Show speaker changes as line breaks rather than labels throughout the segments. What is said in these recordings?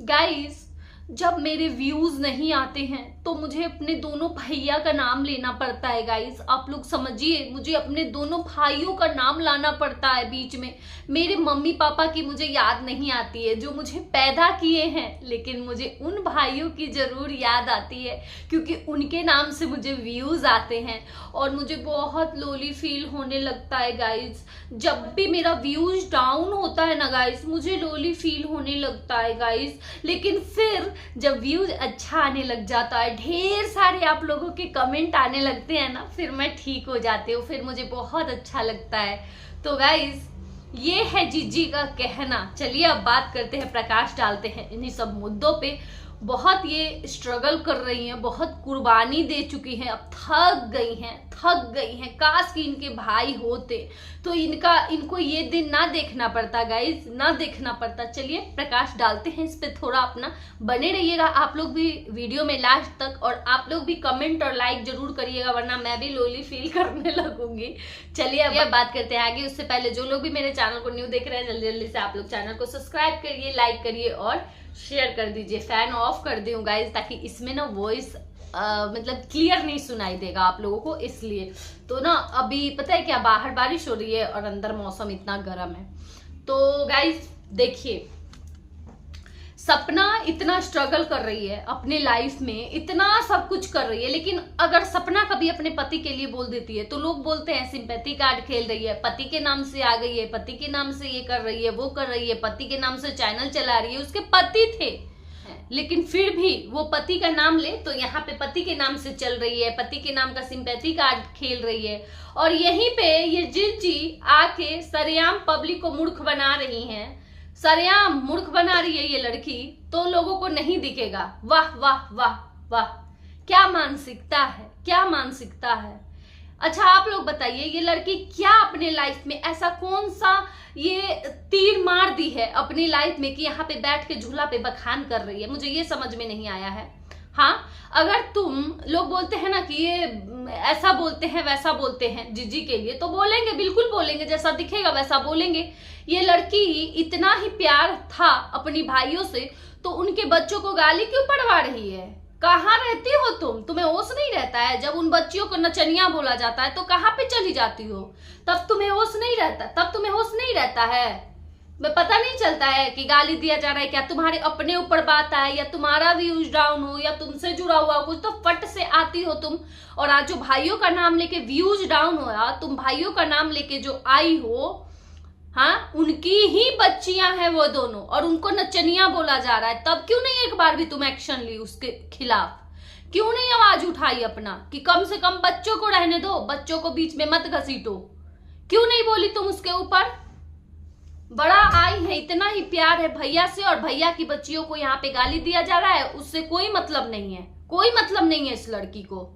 Guys, जब मेरे views नहीं आते हैं तो मुझे अपने दोनों भैया का नाम लेना पड़ता है। गाइस, आप लोग समझिए, मुझे अपने दोनों भाइयों का नाम लाना पड़ता है बीच में। मेरे मम्मी पापा की मुझे याद नहीं आती है जो मुझे पैदा किए हैं, लेकिन मुझे उन भाइयों की जरूर याद आती है क्योंकि उनके नाम से मुझे व्यूज आते हैं और मुझे बहुत लोली फील होने लगता है। गाइस, जब भी मेरा व्यूज डाउन होता है ना गाइस, मुझे लोली फील होने लगता है गाइस। लेकिन फिर जब व्यूज अच्छा आने लग जाता है, ढेर सारे आप लोगों के कमेंट आने लगते हैं ना, फिर मैं ठीक हो जाती हूँ, फिर मुझे बहुत अच्छा लगता है। तो गाइस, ये है जीजी का कहना। चलिए अब बात करते हैं, प्रकाश डालते हैं इन्हीं सब मुद्दों पे। बहुत ये स्ट्रगल कर रही हैं, बहुत कुर्बानी दे चुकी हैं, अब थक गई हैं। काश कि इनके भाई होते तो इनको ये दिन ना देखना पड़ता गाइस, ना देखना पड़ता। चलिए प्रकाश डालते हैं इस पे, थोड़ा अपना बने रहिएगा आप लोग भी वीडियो में लास्ट तक, और आप लोग भी कमेंट और लाइक जरूर करिएगा, वरना मैं भी लोली फील करने लगूंगी। चलिए अब बात करते हैं आगे। उससे पहले जो लोग भी मेरे चैनल को न्यू देख रहे हैं, जल्दी जल्दी से आप लोग चैनल को सब्सक्राइब करिए, लाइक करिए और शेयर कर दीजिए। फैन ऑफ कर दूं गाइस, ताकि इसमें ना वॉइस मतलब क्लियर नहीं सुनाई देगा आप लोगों को, इसलिए। तो ना अभी पता है क्या, बाहर बारिश हो रही है और अंदर मौसम इतना गर्म है। तो गाइस देखिए, सपना इतना स्ट्रगल कर रही है अपने लाइफ में, इतना सब कुछ कर रही है, लेकिन अगर सपना कभी अपने पति के लिए बोल देती है तो लोग बोलते हैं सिंपैथी कार्ड खेल रही है, पति के नाम से आ गई है, पति के नाम से ये कर रही है, वो कर रही है, पति के नाम से चैनल चला रही है। उसके पति थे, लेकिन फिर भी वो पति का नाम ले तो यहाँ पे पति के नाम से चल रही है, पति के नाम का सिंपैथी कार्ड खेल रही है। और यहीं पे ये जीजी आके सरेआम पब्लिक को मूर्ख बना रही हैं, सरेआम मूर्ख बना रही है ये लड़की, तो लोगों को नहीं दिखेगा। वाह वाह वाह वाह, क्या मानसिकता है, क्या मानसिकता है। अच्छा आप लोग बताइए, ये लड़की क्या अपने लाइफ में ऐसा कौन सा ये तीर मार दी है अपनी लाइफ में कि यहाँ पे बैठ के झूला पे बखान कर रही है, मुझे ये समझ में नहीं आया है। हाँ, अगर तुम लोग बोलते हैं ना कि ये ऐसा बोलते हैं वैसा बोलते हैं जीजी के लिए, तो बोलेंगे, बिल्कुल बोलेंगे, जैसा दिखेगा वैसा बोलेंगे। ये लड़की इतना ही प्यार था अपनी भाइयों से, तो उनके बच्चों को गाली क्यों पड़वा रही है? कहाँ रहती हो तुम? तुम्हें होश नहीं रहता है? जब उन बच्चियों को नचनिया बोला जाता है तो कहाँ पे चली जाती हो? तब तुम्हें होश नहीं रहता, तब तुम्हें होश नहीं रहता है। मैं पता नहीं चलता है कि गाली दिया जा रहा है, क्या तुम्हारे अपने ऊपर बात आए या तुम्हारा व्यूज डाउन हो या तुमसे जुड़ा हुआ कुछ, तो फट से आती हो तुम। और आज जो भाइयों का नाम लेके व्यूज डाउन हुआ, तुम भाइयों का नाम लेके जो आई हो, हाँ, उनकी ही बच्चियां हैं वो दोनों, और उनको नचनिया बोला जा रहा है। तब क्यों नहीं एक बार भी तुम एक्शन ली उसके खिलाफ? क्यों नहीं आवाज उठाई अपना कि कम से कम बच्चों को रहने दो, बच्चों को बीच में मत घसीटो? क्यों नहीं बोली तुम उसके ऊपर? बड़ा आई है, इतना ही प्यार है भैया से, और भैया की बच्चियों को यहाँ पे गाली दिया जा रहा है, उससे कोई मतलब नहीं है, कोई मतलब नहीं है इस लड़की को।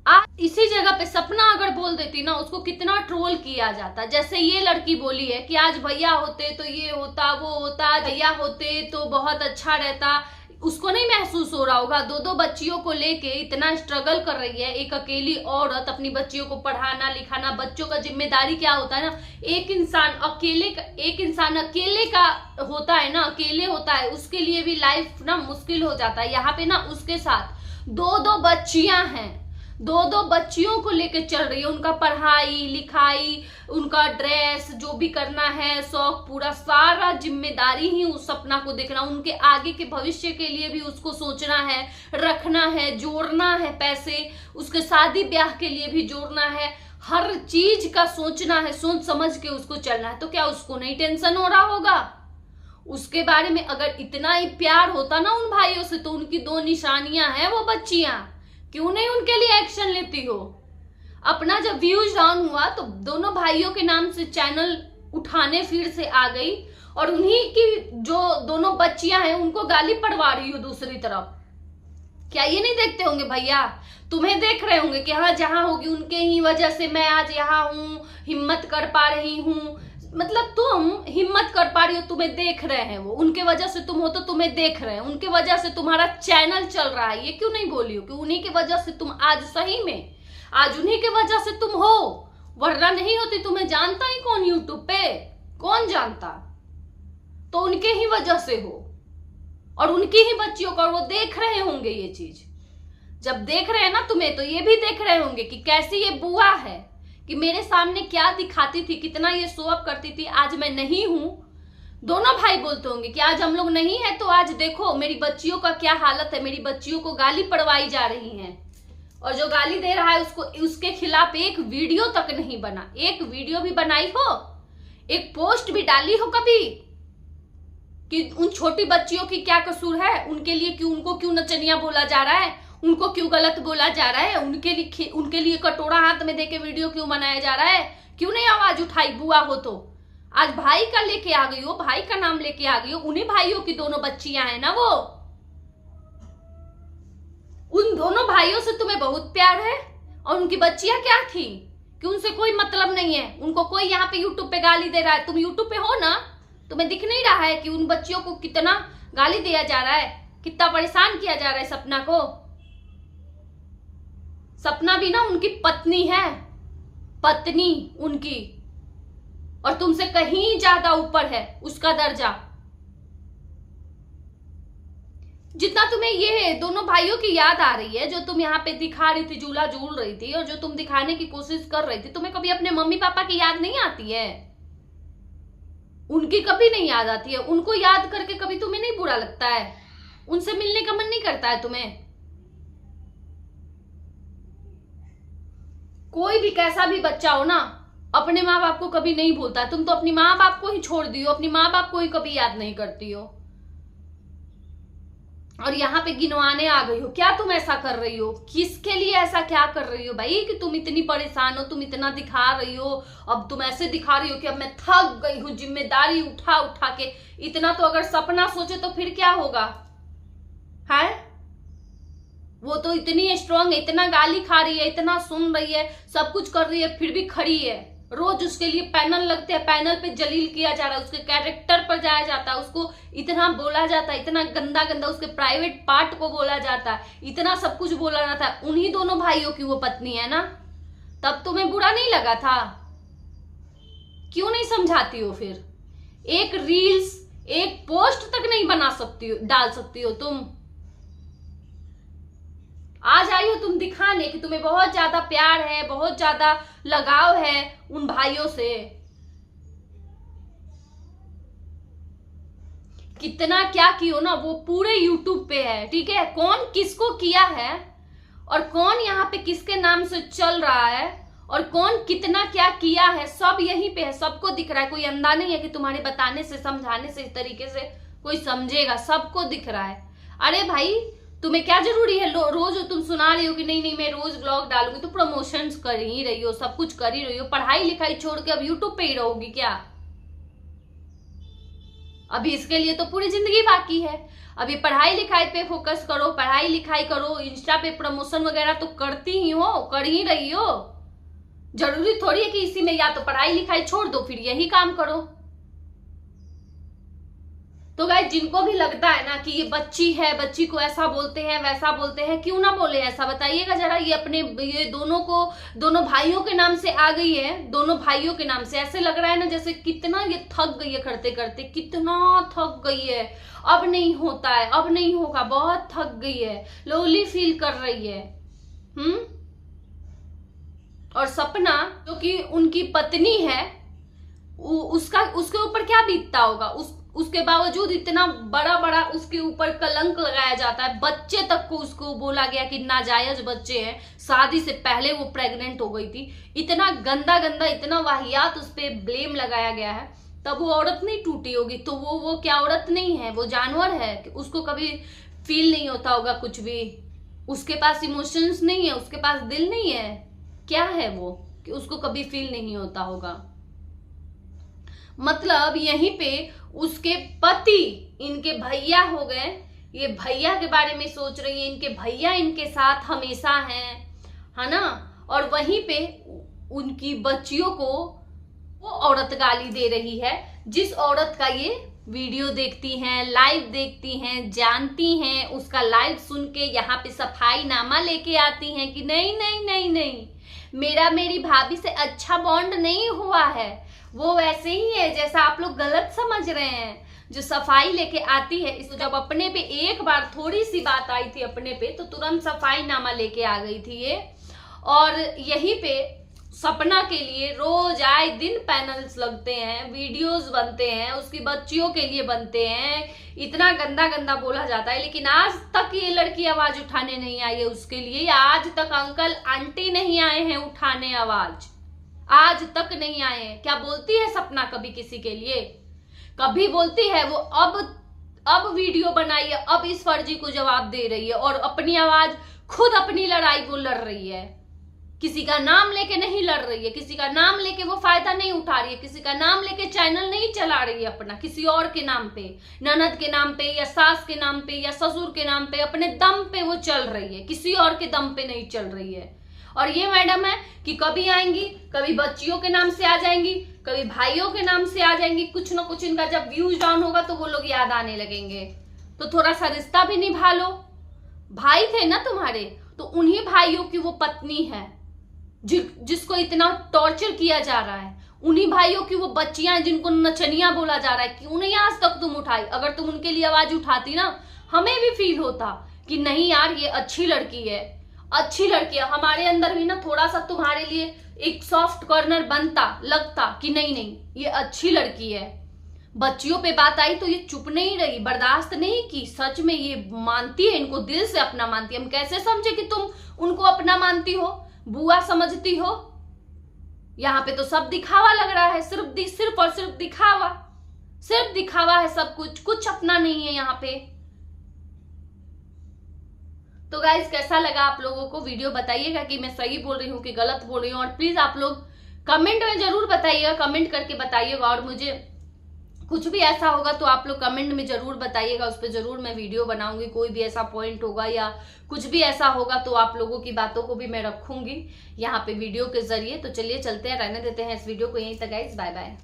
आज इसी जगह पे सपना अगर बोल देती ना, उसको कितना ट्रोल किया जाता। जैसे ये लड़की बोली है कि आज भैया होते तो ये होता वो होता, भैया होते तो बहुत अच्छा रहता। उसको नहीं महसूस हो रहा होगा? दो दो बच्चियों को लेके इतना स्ट्रगल कर रही है एक अकेली औरत, अपनी बच्चियों को पढ़ाना लिखाना। बच्चों का जिम्मेदारी क्या होता है ना, एक इंसान अकेले का होता है ना, अकेले होता है, उसके लिए भी लाइफ ना मुश्किल हो जाता है। यहाँ पे ना उसके साथ दो दो बच्चियां हैं, दो दो बच्चियों को लेके चल रही है, उनका पढ़ाई लिखाई, उनका ड्रेस, जो भी करना है, शौक पूरा, सारा जिम्मेदारी ही उस सपना को देखना। उनके आगे के भविष्य के लिए भी उसको सोचना है, रखना है, जोड़ना है पैसे, उसके शादी ब्याह के लिए भी जोड़ना है, हर चीज का सोचना है, सोच समझ के उसको चलना है। तो क्या उसको नहीं टेंशन हो रहा होगा? उसके बारे में अगर इतना ही प्यार होता ना उन भाइयों से, तो उनकी दो निशानियां हैं वो बच्चियां, क्यों नहीं उनके लिए एक्शन लेती हो? अपना जब व्यूज डाउन हुआ तो दोनों भाइयों के नाम से चैनल उठाने फिर से आ गई, और उन्हीं की जो दोनों बच्चियां हैं उनको गाली पड़वा रही हो दूसरी तरफ। क्या ये नहीं देखते होंगे भैया? तुम्हें देख रहे होंगे कि हाँ, जहां होगी उनके ही वजह से मैं आज यहाँ हूं, हिम्मत कर पा रही हूं। मतलब तुम हिम्मत कर पा रही हो, तुम्हें देख रहे हैं वो, उनके वजह से तुम हो तो तुम्हें देख रहे हैं, उनके वजह से तुम्हारा चैनल चल रहा है। ये क्यों नहीं बोली हो कि उन्हीं की वजह से तुम आज, सही में आज उन्हीं की वजह से तुम हो, वरना नहीं होती। तुम्हें जानता ही कौन यूट्यूब पे, कौन जानता? तो उनके ही वजह से हो, और उनकी ही बच्चियों का, और वो देख रहे होंगे ये चीज। जब देख रहे हैं ना तुम्हें, तो ये भी देख रहे होंगे कि कैसी ये बुआ है, कि मेरे सामने क्या दिखाती थी, कितना ये शो अप करती थी, आज मैं नहीं हूं। दोनों भाई बोलते होंगे कि आज हम लोग नहीं है, तो आज देखो मेरी बच्चियों का क्या हालत है, मेरी बच्चियों को गाली पड़वाई जा रही है, और जो गाली दे रहा है उसको, उसके खिलाफ एक वीडियो तक नहीं बना। एक वीडियो भी बनाई हो, एक पोस्ट भी डाली हो कभी, कि उन छोटी बच्चियों की क्या कसूर है, उनके लिए क्यों, उनको क्यों नचनिया बोला जा रहा है, उनको क्यों गलत बोला जा रहा है, उनके लिए कटोरा हाथ में देके वीडियो क्यों बनाया जा रहा है, क्यों नहीं आवाज उठाई? बुआ हो तो आज भाई का लेके आ गई हो, भाई का नाम लेके आ गई हो। उन्हीं भाइयों की दोनों बच्चियां हैं ना वो, उन दोनों भाइयों से तुम्हें बहुत प्यार है, और उनकी बच्चियां क्या थी कि उनसे कोई मतलब नहीं है। उनको कोई यहाँ पे यूट्यूब पे गाली दे रहा है, तुम यूट्यूब पे हो ना, तुम्हें दिख नहीं रहा है कि उन बच्चियों को कितना गाली दिया जा रहा है, कितना परेशान किया जा रहा है सपना को। सपना भी ना उनकी पत्नी है, पत्नी उनकी, और तुमसे कहीं ज्यादा ऊपर है उसका दर्जा। जितना तुम्हें ये दोनों भाइयों की याद आ रही है, जो तुम यहाँ पे दिखा रही थी, झूला झूल रही थी, और जो तुम दिखाने की कोशिश कर रही थी, तुम्हें कभी अपने मम्मी पापा की याद नहीं आती है? उनकी कभी नहीं याद आती है? उनको याद करके कभी तुम्हें नहीं बुरा लगता है? उनसे मिलने का मन नहीं करता है तुम्हें? कोई भी कैसा भी बच्चा हो ना, अपने माँ बाप को कभी नहीं भूलता है। तुम तो अपनी माँ बाप को ही छोड़ दी हो, अपनी माँ बाप को ही कभी याद नहीं करती हो, और यहाँ पे गिनवाने आ गई हो। क्या तुम ऐसा कर रही हो? किसके लिए ऐसा क्या कर रही हो भाई, कि तुम इतनी परेशान हो, तुम इतना दिखा रही हो। अब तुम ऐसे दिखा रही हो कि अब मैं थक गई हूँ जिम्मेदारी उठा उठा के। इतना तो अगर सपना सोचे तो फिर क्या होगा है? वो तो इतनी स्ट्रांग है, इतना गाली खा रही है, इतना सुन रही है, सब कुछ कर रही है, फिर भी खड़ी है। रोज उसके लिए पैनल लगते हैं, पैनल पे जलील किया जा रहा है, उसके कैरेक्टर पर जाया जाता है, उसको इतना बोला जाता है, इतना गंदा गंदा उसके प्राइवेट पार्ट को बोला जाता है, इतना सब कुछ बोला जाता है। उन्हीं दोनों भाइयों की वो पत्नी है ना, तब तुम्हें बुरा नहीं लगा था? क्यों नहीं समझाती हो फिर? एक रील्स, एक पोस्ट तक नहीं बना सकती हो, डाल सकती हो तुम? आज आई हो तुम दिखाने कि तुम्हें बहुत ज्यादा प्यार है, बहुत ज्यादा लगाव है उन भाइयों से। कितना क्या कियो ना, वो पूरे यूट्यूब पे है, ठीक है? कौन किसको किया है, और कौन यहाँ पे किसके नाम से चल रहा है, और कौन कितना क्या किया है, सब यहीं पे है, सबको दिख रहा है। कोई अंधा नहीं है कि तुम्हारे बताने से, समझाने से, इस तरीके से कोई समझेगा, सबको दिख रहा है। अरे भाई, तुम्हें क्या जरूरी है रोज तुम सुना रही हो कि नहीं नहीं मैं रोज ब्लॉग डालूंगी, तो प्रमोशंस कर ही रही हो, सब कुछ कर ही रही हो, पढ़ाई लिखाई छोड़ के अब यूट्यूब पे ही रहोगी क्या? अभी इसके लिए तो पूरी जिंदगी बाकी है। अभी पढ़ाई लिखाई पे फोकस करो, पढ़ाई लिखाई करो। इंस्टा पे प्रमोशन वगैरह तो करती ही हो, कर ही रही हो। जरूरी थोड़ी है कि इसी में या तो पढ़ाई लिखाई छोड़ दो, फिर यही काम करो। तो गाइस, जिनको भी लगता है ना कि ये बच्ची है, बच्ची को ऐसा बोलते हैं वैसा बोलते हैं, क्यों ना बोले ऐसा, बताइएगा जरा। ये अपने ये दोनों भाइयों के नाम से आ गई है, दोनों भाइयों के नाम से। ऐसे लग रहा है ना जैसे कितना ये थक गई है करते करते, कितना थक गई है, अब नहीं होता है, अब नहीं होगा, बहुत थक गई है, लोनली फील कर रही है। और सपना जो कि उनकी पत्नी है, उसके ऊपर क्या बीतता होगा? उसके बावजूद इतना बड़ा बड़ा उसके ऊपर कलंक लगाया जाता है। बच्चे तक को उसको बोला गया कि नाजायज बच्चे हैं, शादी से पहले वो प्रेग्नेंट हो गई थी। इतना गंदा गंदा, इतना वाहियात उस पर ब्लेम लगाया गया है, तब वो औरत नहीं टूटी होगी? तो वो क्या औरत नहीं है? वो जानवर है कि उसको कभी फील नहीं होता होगा कुछ भी? उसके पास इमोशंस नहीं है, उसके पास दिल नहीं है? क्या है वो कि उसको कभी फील नहीं होता होगा? मतलब यहीं पे उसके पति, इनके भैया हो गए, ये भैया के बारे में सोच रही है, इनके भैया इनके साथ हमेशा हैं, है ना? और वहीं पे उनकी बच्चियों को वो औरत गाली दे रही है, जिस औरत का ये वीडियो देखती हैं, लाइव देखती हैं, जानती हैं, उसका लाइव सुन के यहाँ पे सफाई नामा लेके आती हैं कि नहीं नहीं नहीं नहीं, मेरी भाभी से अच्छा बॉन्ड नहीं हुआ है, वो वैसे ही है जैसा आप लोग गलत समझ रहे हैं। जो सफाई लेके आती है, इसको जब अपने पे एक बार थोड़ी सी बात आई थी अपने पे तो तुरंत सफाई नामा लेके आ गई थी ये। और यहीं पे सपना के लिए रोज आए दिन पैनल्स लगते हैं, वीडियोस बनते हैं, उसकी बच्चियों के लिए बनते हैं, इतना गंदा गंदा बोला जाता है, लेकिन आज तक ये लड़की आवाज उठाने नहीं आई है उसके लिए। आज तक अंकल आंटी नहीं आए हैं उठाने आवाज, आज तक नहीं आए हैं। क्या बोलती है सपना कभी किसी के लिए? कभी बोलती है? वो अब वीडियो बनाई है, अब इस फर्जी को जवाब दे रही है और अपनी आवाज खुद अपनी लड़ाई वो लड़ रही है। किसी का नाम लेके नहीं लड़ रही है, किसी का नाम लेके वो फायदा नहीं उठा रही है, किसी का नाम लेके चैनल नहीं चला रही है अपना, किसी और के नाम पे, ननद के नाम पे या सास के नाम पे या ससुर के नाम पे, अपने दम पे वो चल रही है, किसी और के दम पे नहीं चल रही है। और ये मैडम है कि कभी आएंगी, कभी बच्चियों के नाम से आ जाएंगी, कभी भाइयों के नाम से आ जाएंगी, कुछ ना कुछ इनका जब व्यूज डाउन होगा तो वो लोग याद आने लगेंगे। तो थोड़ा सा रिश्ता भी निभा लो। भाई थे ना तुम्हारे, तो उन्हीं भाइयों की वो पत्नी है जिसको इतना टॉर्चर किया जा रहा है, उन्हीं भाइयों की वो बच्चियां हैं जिनको नचनिया बोला जा रहा है। क्यों नहीं आज तक तुम उठाई? अगर तुम उनके लिए आवाज उठाती ना, हमें भी फील होता कि नहीं यार ये अच्छी लड़की है, अच्छी लड़की है। हमारे अंदर भी ना थोड़ा सा तुम्हारे लिए एक सॉफ्ट कॉर्नर बनता, लगता कि नहीं नहीं ये अच्छी लड़की है। बच्चियों पे बात आई तो ये चुप नहीं रही, बर्दाश्त नहीं की। सच में ये मानती है, इनको दिल से अपना मानती है। हम कैसे समझे कि तुम उनको अपना मानती हो, बुआ समझती हो? यहाँ पे तो सब दिखावा लग रहा है, सिर्फ और सिर्फ दिखावा, सिर्फ दिखावा है सब कुछ अपना नहीं है यहाँ पे। तो गाइस कैसा लगा आप लोगों को? वीडियो बताइएगा कि मैं सही बोल रही हूँ कि गलत बोल रही हूँ, और प्लीज आप लोग कमेंट में जरूर बताइएगा, कमेंट करके बताइएगा। और मुझे कुछ भी ऐसा होगा तो आप लोग कमेंट में जरूर बताइएगा, उस पर जरूर मैं वीडियो बनाऊंगी। कोई भी ऐसा पॉइंट होगा या कुछ भी ऐसा होगा तो आप लोगों की बातों को भी मैं रखूंगी यहाँ पे वीडियो के जरिए। तो चलिए चलते हैं, रहने देते हैं इस वीडियो को यहीं तक गाइस, बाय बाय।